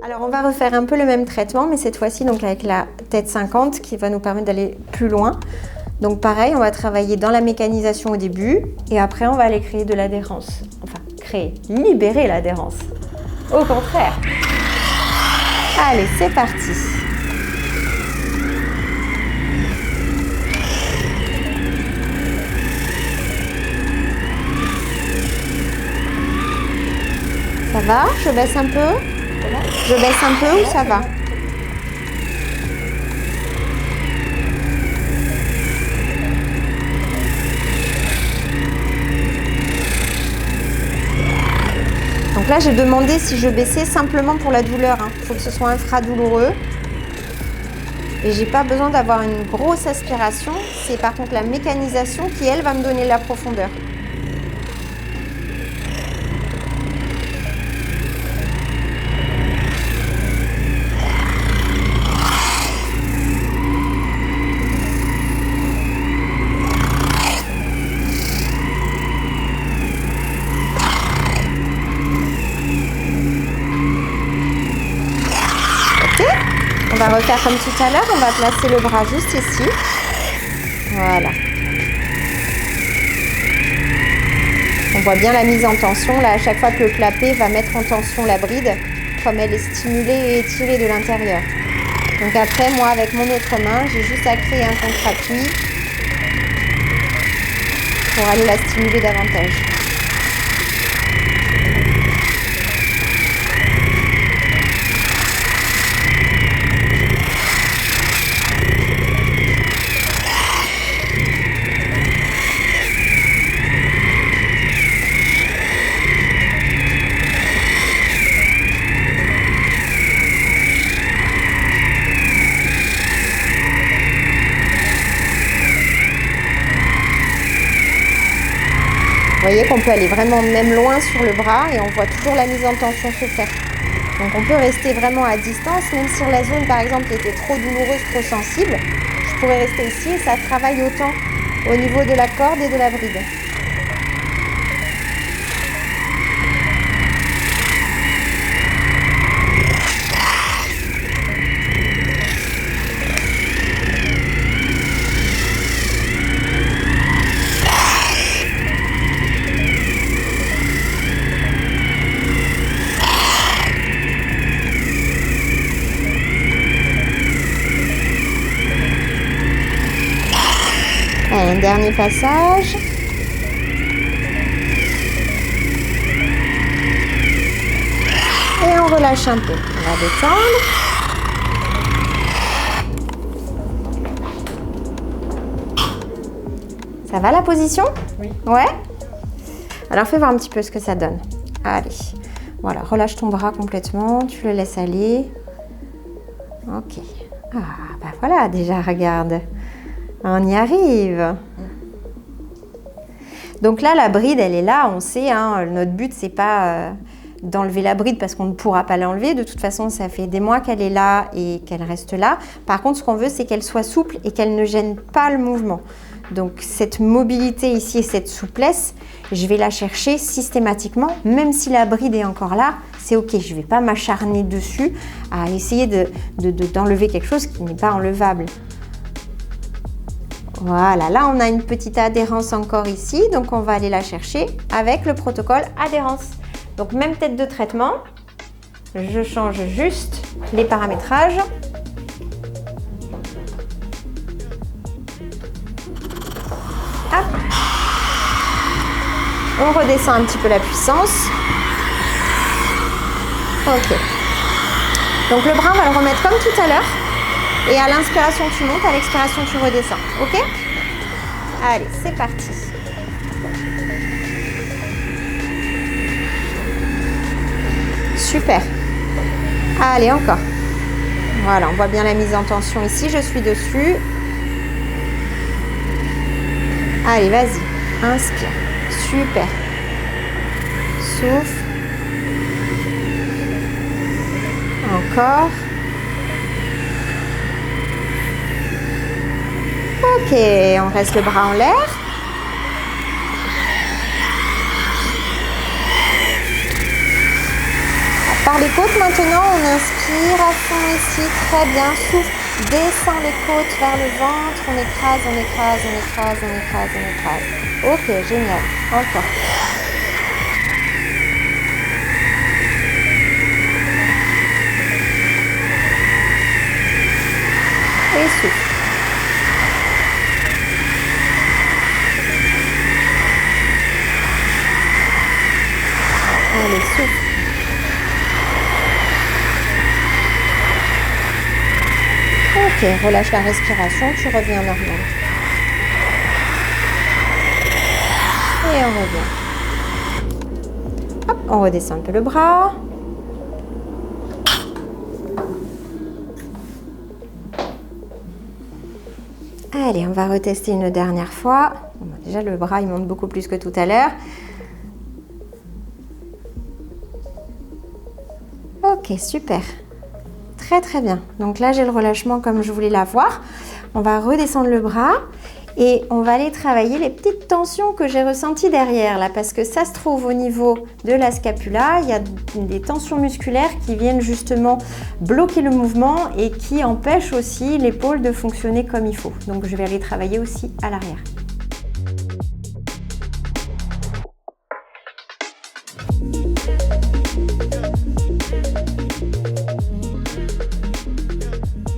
Alors on va refaire un peu le même traitement, mais cette fois-ci donc avec la tête 50 qui va nous permettre d'aller plus loin. Donc pareil, on va travailler dans la mécanisation au début et après on va aller créer de l'adhérence. Enfin, libérer l'adhérence. Au contraire. Allez, c'est parti. Ça va? Je baisse un peu? Je baisse un peu ou ça va? Donc là, j'ai demandé si je baissais simplement pour la douleur. Il faut que ce soit infra-douloureux. Et j'ai pas besoin d'avoir une grosse aspiration. C'est par contre la mécanisation qui, elle, va me donner la profondeur. On va refaire comme tout à l'heure, on va placer le bras juste ici. Voilà. On voit bien la mise en tension. Là, à chaque fois que le clapet va mettre en tension la bride, comme elle est stimulée et étirée de l'intérieur. Donc après, moi, avec mon autre main, j'ai juste à créer un contre-appui pour aller la stimuler davantage. Vous voyez qu'on peut aller vraiment même loin sur le bras et on voit toujours la mise en tension se faire. Donc on peut rester vraiment à distance, même si la zone par exemple était trop douloureuse, trop sensible. Je pourrais rester ici et ça travaille autant au niveau de la corde et de la bride. Allez, un dernier passage. Et on relâche un peu. On va détendre. Ça va la position? Oui. Ouais? Alors fais voir un petit peu ce que ça donne. Allez. Voilà, relâche ton bras complètement. Tu le laisses aller. Ok. Ah, bah voilà, déjà, regarde. On y arrive. Donc là, la bride, elle est là, on sait. Hein, notre but, c'est pas d'enlever la bride parce qu'on ne pourra pas l'enlever. De toute façon, ça fait des mois qu'elle est là et qu'elle reste là. Par contre, ce qu'on veut, c'est qu'elle soit souple et qu'elle ne gêne pas le mouvement. Donc cette mobilité ici et cette souplesse, je vais la chercher systématiquement. Même si la bride est encore là, c'est ok. Je ne vais pas m'acharner dessus à essayer d'enlever quelque chose qui n'est pas enlevable. Voilà, là on a une petite adhérence encore ici, donc on va aller la chercher avec le protocole adhérence. Donc même tête de traitement, je change juste les paramétrages. Hop. On redescend un petit peu la puissance. Ok. Donc le bras, on va le remettre comme tout à l'heure. Et à l'inspiration, tu montes, à l'expiration, tu redescends. Ok? Allez, c'est parti. Super. Allez, encore. Voilà, on voit bien la mise en tension ici. Je suis dessus. Allez, vas-y. Inspire. Super. Souffle. Encore. Ok, on reste le bras en l'air. Par les côtes maintenant, on inspire à fond ici, très bien, souffle, descend les côtes vers le ventre, on écrase, on écrase, on écrase, on écrase, on écrase. Ok, génial, encore. Et souffle. Allez, souffle. Ok, relâche la respiration, tu reviens normal. Et on revient. Hop, on redescend un peu le bras. Allez, on va retester une dernière fois. Bon, déjà, le bras, il monte beaucoup plus que tout à l'heure. Ok, super. Très très bien. Donc là, j'ai le relâchement comme je voulais l'avoir. On va redescendre le bras et on va aller travailler les petites tensions que j'ai ressenties derrière là, parce que ça se trouve au niveau de la scapula. Il y a des tensions musculaires qui viennent justement bloquer le mouvement et qui empêchent aussi l'épaule de fonctionner comme il faut. Donc je vais aller travailler aussi à l'arrière.